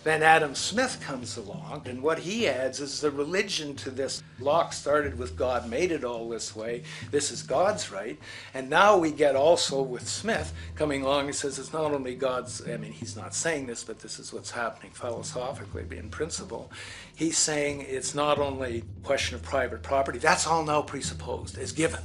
Then Adam Smith comes along, and what he adds is the religion to this. Locke started with God, made it all this way. This is God's right. And now we get also with Smith coming along and says it's not only God's, I mean, he's not saying this, but this is what's happening philosophically, in principle. He's saying it's not only a question of private property, that's all now presupposed, is given.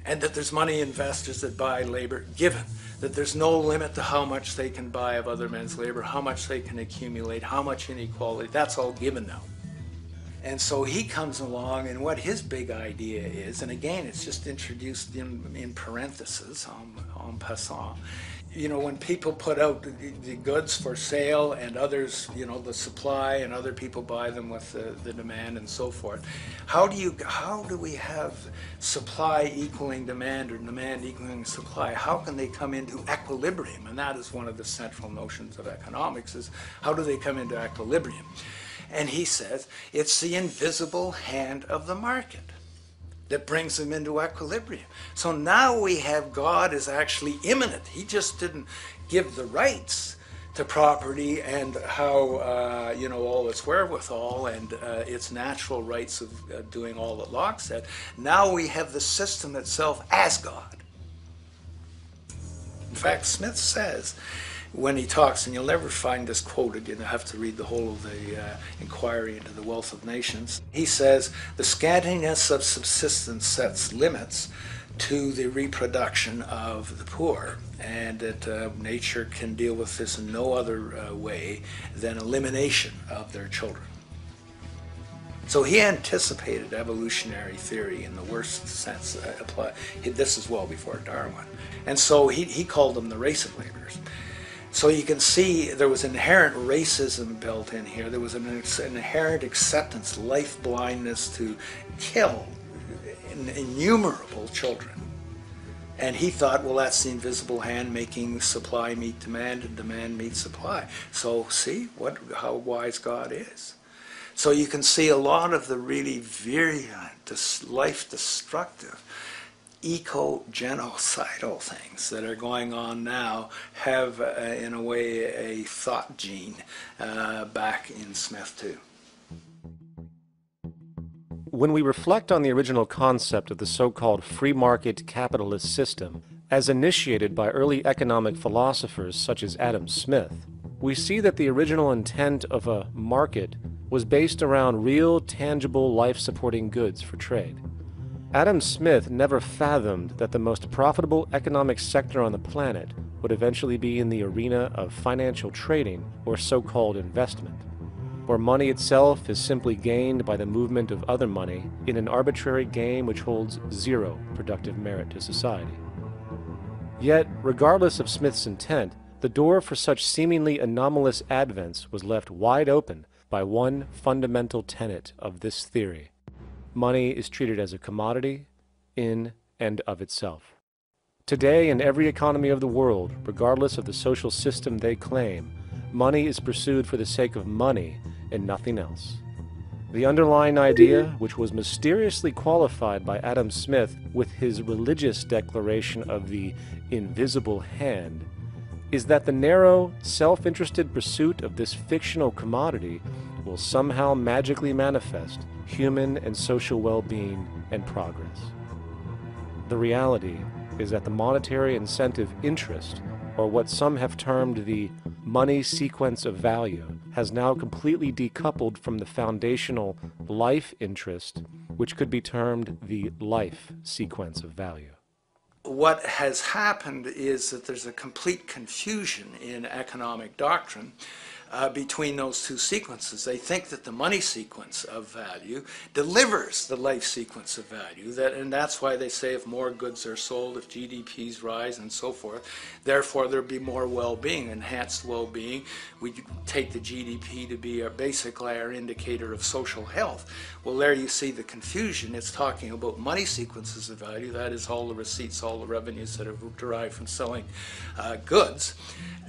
And that there's money investors that buy labor, given. That there's no limit to how much they can buy of other men's labor, how much they can accumulate, how much inequality, that's all given now. And so he comes along, and what his big idea is, and again, it's just introduced in parentheses, en passant. You know, when people put out the goods for sale and others, you know, the supply and other people buy them with the demand and so forth, how do we have supply equaling demand or demand equaling supply? How can they come into equilibrium? And that is one of the central notions of economics, is how do they come into equilibrium? And he says it's the invisible hand of the market that brings them into equilibrium. So now we have God is actually immanent. He just didn't give the rights to property and how, you know, all its wherewithal and its natural rights of doing all that Locke said. Now we have the system itself as God. In fact, Smith says, when he talks, and you'll never find this quoted, you have to read the whole of the Inquiry into the Wealth of Nations. He says, the scantiness of subsistence sets limits to the reproduction of the poor, and that nature can deal with this in no other way than elimination of their children. So he anticipated evolutionary theory in the worst sense. This is well before Darwin. And so he called them the race of laborers. So you can see there was inherent racism built in here. There was an inherent acceptance, life blindness to kill innumerable children. And he thought, well, that's the invisible hand making supply meet demand and demand meet supply. So see how wise God is. So you can see a lot of the really virulent, life-destructive, eco-genocidal things that are going on now have, in a way, a thought gene back in Smith too. When we reflect on the original concept of the so-called free market capitalist system, as initiated by early economic philosophers such as Adam Smith, we see that the original intent of a market was based around real, tangible, life-supporting goods for trade. Adam Smith never fathomed that the most profitable economic sector on the planet would eventually be in the arena of financial trading or so-called investment, where money itself is simply gained by the movement of other money in an arbitrary game which holds zero productive merit to society. Yet, regardless of Smith's intent, the door for such seemingly anomalous advents was left wide open by one fundamental tenet of this theory. Money is treated as a commodity in and of itself. Today, in every economy of the world, regardless of the social system they claim, money is pursued for the sake of money and nothing else. The underlying idea, which was mysteriously qualified by Adam Smith with his religious declaration of the invisible hand, is that the narrow, self-interested pursuit of this fictional commodity will somehow magically manifest human and social well-being and progress. The reality is that the monetary incentive interest, or what some have termed the money sequence of value, has now completely decoupled from the foundational life interest, which could be termed the life sequence of value. What has happened is that there's a complete confusion in economic doctrine between those two sequences. They think that the money sequence of value delivers the life sequence of value, and that's why they say if more goods are sold, if GDPs rise and so forth, therefore there'll be more well-being, enhanced well-being. We take the GDP to be basically our indicator of social health. Well, there you see the confusion. It's talking about money sequences of value, that is all the receipts, all the revenues that are derived from selling goods,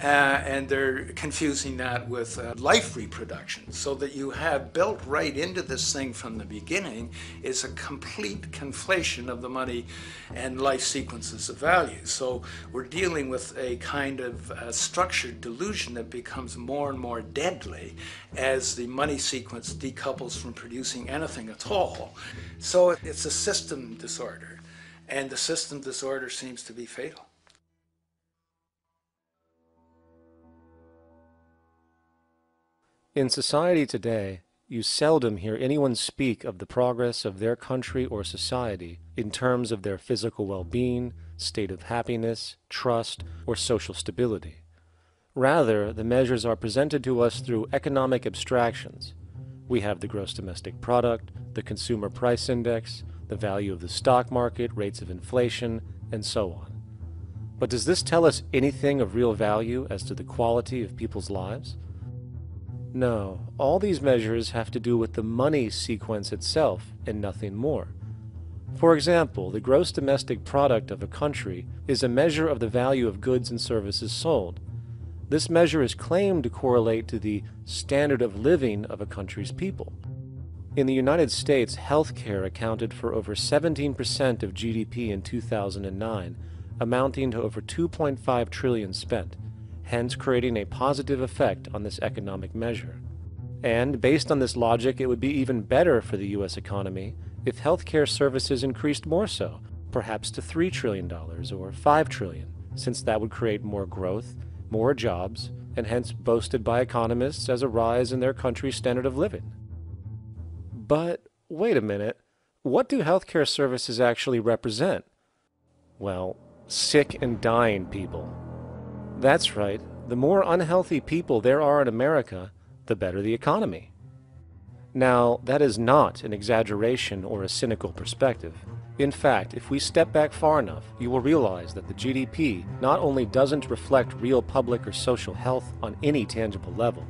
and they're confusing that with life reproduction, so that you have built right into this thing from the beginning is a complete conflation of the money and life sequences of value. So we're dealing with a kind of structured delusion that becomes more and more deadly as the money sequence decouples from producing anything at all. So it's a system disorder, and the system disorder seems to be fatal. In society today, you seldom hear anyone speak of the progress of their country or society in terms of their physical well-being, state of happiness, trust, or social stability. Rather, the measures are presented to us through economic abstractions. We have the gross domestic product, the consumer price index, the value of the stock market, rates of inflation, and so on. But does this tell us anything of real value as to the quality of people's lives? No, all these measures have to do with the money sequence itself and nothing more. For example, the gross domestic product of a country is a measure of the value of goods and services sold. This measure is claimed to correlate to the standard of living of a country's people. In the United States, healthcare accounted for over 17% of GDP in 2009, amounting to over $2.5 trillion spent, hence creating a positive effect on this economic measure. And based on this logic, it would be even better for the U.S. economy if healthcare services increased more so, perhaps to $3 trillion or $5 trillion, since that would create more growth, more jobs, and hence boasted by economists as a rise in their country's standard of living. But wait a minute, what do healthcare services actually represent? Well, sick and dying people. That's right, the more unhealthy people there are in America, the better the economy. Now, that is not an exaggeration or a cynical perspective. In fact, if we step back far enough, you will realize that the GDP not only doesn't reflect real public or social health on any tangible level,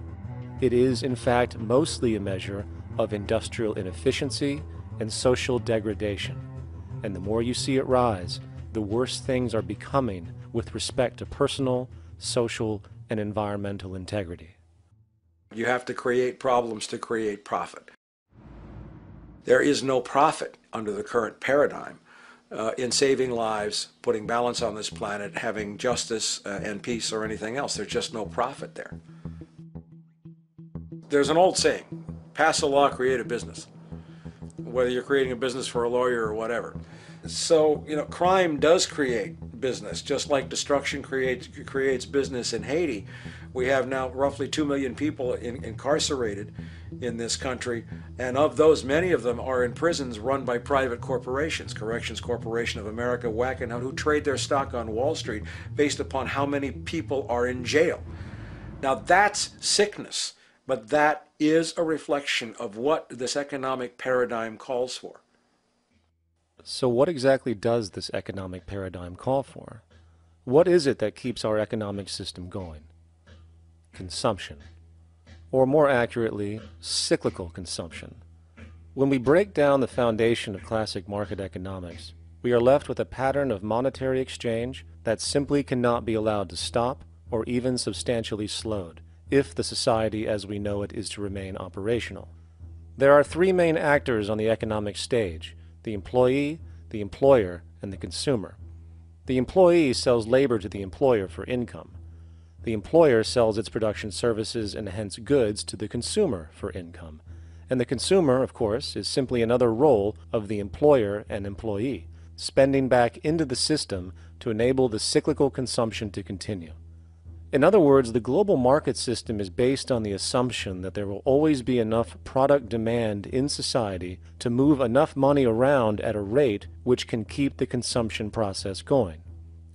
it is, in fact, mostly a measure of industrial inefficiency and social degradation. And the more you see it rise, the worse things are becoming with respect to personal, social, and environmental integrity. You have to create problems to create profit. There is no profit under the current paradigm in saving lives, putting balance on this planet, having justice and peace or anything else. There's just no profit there. There's an old saying, pass a law, create a business. Whether you're creating a business for a lawyer or whatever. So, crime does create business, just like destruction creates business in Haiti. We have now roughly 2 million people incarcerated in this country, and of those, many of them are in prisons run by private corporations, Corrections Corporation of America, Wackenhut, who trade their stock on Wall Street based upon how many people are in jail. Now that's sickness, but that is a reflection of what this economic paradigm calls for. So what exactly does this economic paradigm call for? What is it that keeps our economic system going? Consumption. Or more accurately, cyclical consumption. When we break down the foundation of classic market economics, we are left with a pattern of monetary exchange that simply cannot be allowed to stop or even substantially slowed, if the society as we know it is to remain operational. There are three main actors on the economic stage: the employee, the employer, and the consumer. The employee sells labor to the employer for income. The employer sells its production services and hence goods to the consumer for income. And the consumer, of course, is simply another role of the employer and employee, spending back into the system to enable the cyclical consumption to continue. In other words, the global market system is based on the assumption that there will always be enough product demand in society to move enough money around at a rate which can keep the consumption process going.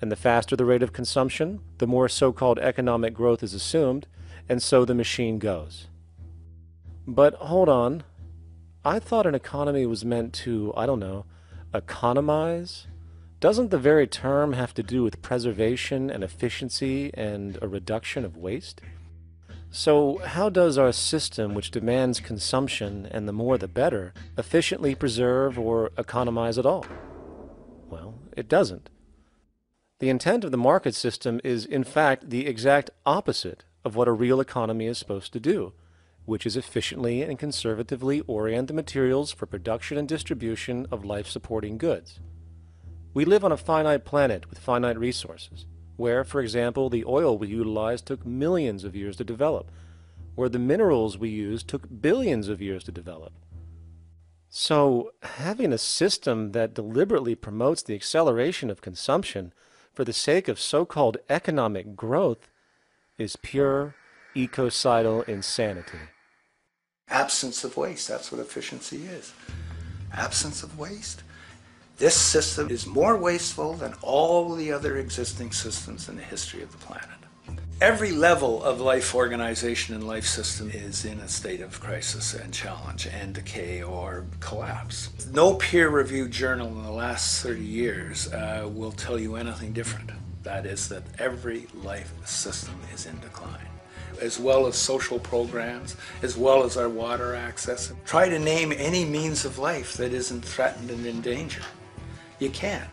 And the faster the rate of consumption, the more so-called economic growth is assumed, and so the machine goes. But hold on, I thought an economy was meant to, economize? Doesn't the very term have to do with preservation and efficiency and a reduction of waste? So how does our system, which demands consumption and the more the better, efficiently preserve or economize at all? Well, it doesn't. The intent of the market system is, in fact, the exact opposite of what a real economy is supposed to do, which is efficiently and conservatively orient the materials for production and distribution of life-supporting goods. We live on a finite planet with finite resources, where, for example, the oil we utilize took millions of years to develop, where the minerals we use took billions of years to develop. So, having a system that deliberately promotes the acceleration of consumption for the sake of so-called economic growth is pure ecocidal insanity. Absence of waste, that's what efficiency is. Absence of waste. This system is more wasteful than all the other existing systems in the history of the planet. Every level of life organization and life system is in a state of crisis and challenge and decay or collapse. No peer-reviewed journal in the last 30 years will tell you anything different. That is that every life system is in decline, as well as social programs, as well as our water access. Try to name any means of life that isn't threatened and in danger. You can't.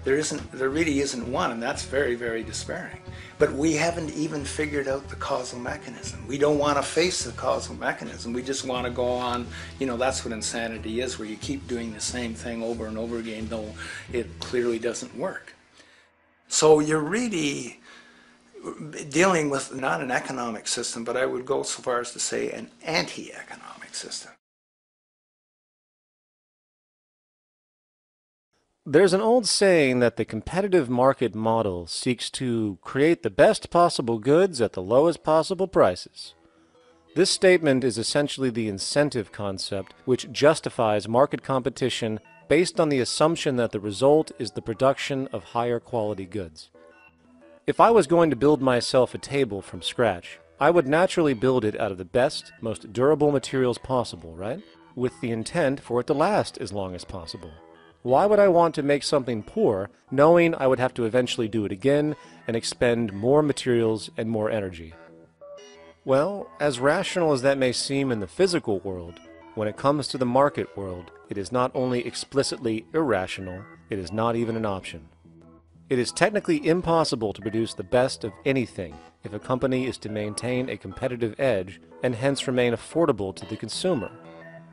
There really isn't one, and that's very, very despairing. But we haven't even figured out the causal mechanism. We don't want to face the causal mechanism. We just want to go on, that's what insanity is, where you keep doing the same thing over and over again, though it clearly doesn't work. So you're really dealing with not an economic system, but I would go so far as to say an anti-economic system. There's an old saying that the competitive market model seeks to create the best possible goods at the lowest possible prices. This statement is essentially the incentive concept, which justifies market competition based on the assumption that the result is the production of higher quality goods. If I was going to build myself a table from scratch, I would naturally build it out of the best, most durable materials possible, right? With the intent for it to last as long as possible. Why would I want to make something poor, knowing I would have to eventually do it again and expend more materials and more energy? Well, as rational as that may seem in the physical world, when it comes to the market world, it is not only explicitly irrational, it is not even an option. It is technically impossible to produce the best of anything if a company is to maintain a competitive edge and hence remain affordable to the consumer.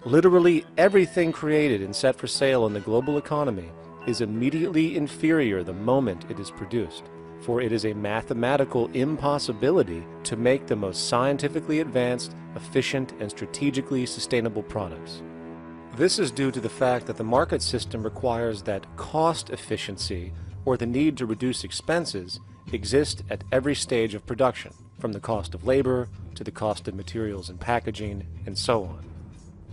Literally everything created and set for sale in the global economy is immediately inferior the moment it is produced, for it is a mathematical impossibility to make the most scientifically advanced, efficient, and strategically sustainable products. This is due to the fact that the market system requires that cost efficiency, or the need to reduce expenses, exist at every stage of production, from the cost of labor to the cost of materials and packaging, and so on.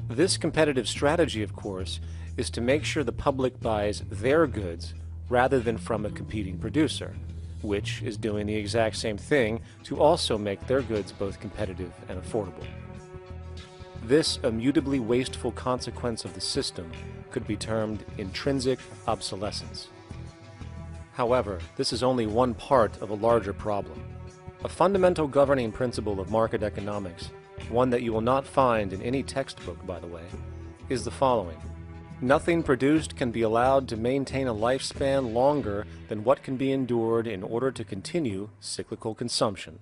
This competitive strategy, of course, is to make sure the public buys their goods rather than from a competing producer, which is doing the exact same thing to also make their goods both competitive and affordable. This immutably wasteful consequence of the system could be termed intrinsic obsolescence. However, this is only one part of a larger problem. A fundamental governing principle of market economics, one that you will not find in any textbook, by the way, is the following. Nothing produced can be allowed to maintain a lifespan longer than what can be endured in order to continue cyclical consumption.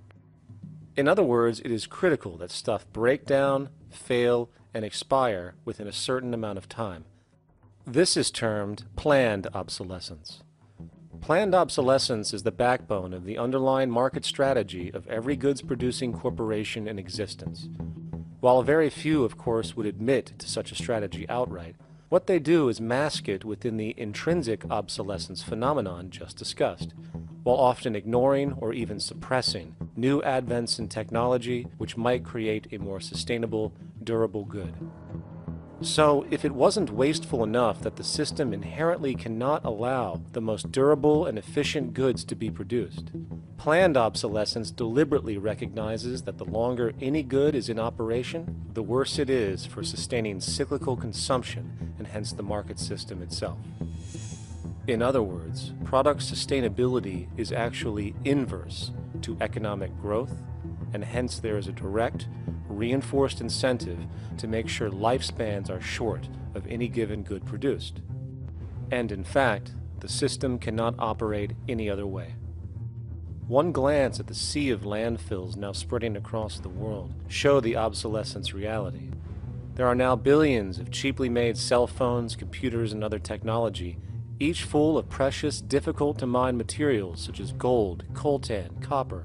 In other words, it is critical that stuff break down, fail, and expire within a certain amount of time. This is termed planned obsolescence. Planned obsolescence is the backbone of the underlying market strategy of every goods-producing corporation in existence. While very few, of course, would admit to such a strategy outright, what they do is mask it within the intrinsic obsolescence phenomenon just discussed, while often ignoring or even suppressing new advents in technology which might create a more sustainable, durable good. So, if it wasn't wasteful enough that the system inherently cannot allow the most durable and efficient goods to be produced, planned obsolescence deliberately recognizes that the longer any good is in operation, the worse it is for sustaining cyclical consumption and hence the market system itself. In other words, product sustainability is actually inverse to economic growth, and hence there is a direct, reinforced incentive to make sure lifespans are short of any given good produced. And in fact, the system cannot operate any other way. One glance at the sea of landfills now spreading across the world show the obsolescence reality. There are now billions of cheaply made cell phones, computers, and other technology, each full of precious, difficult-to-mine materials such as gold, coltan, copper,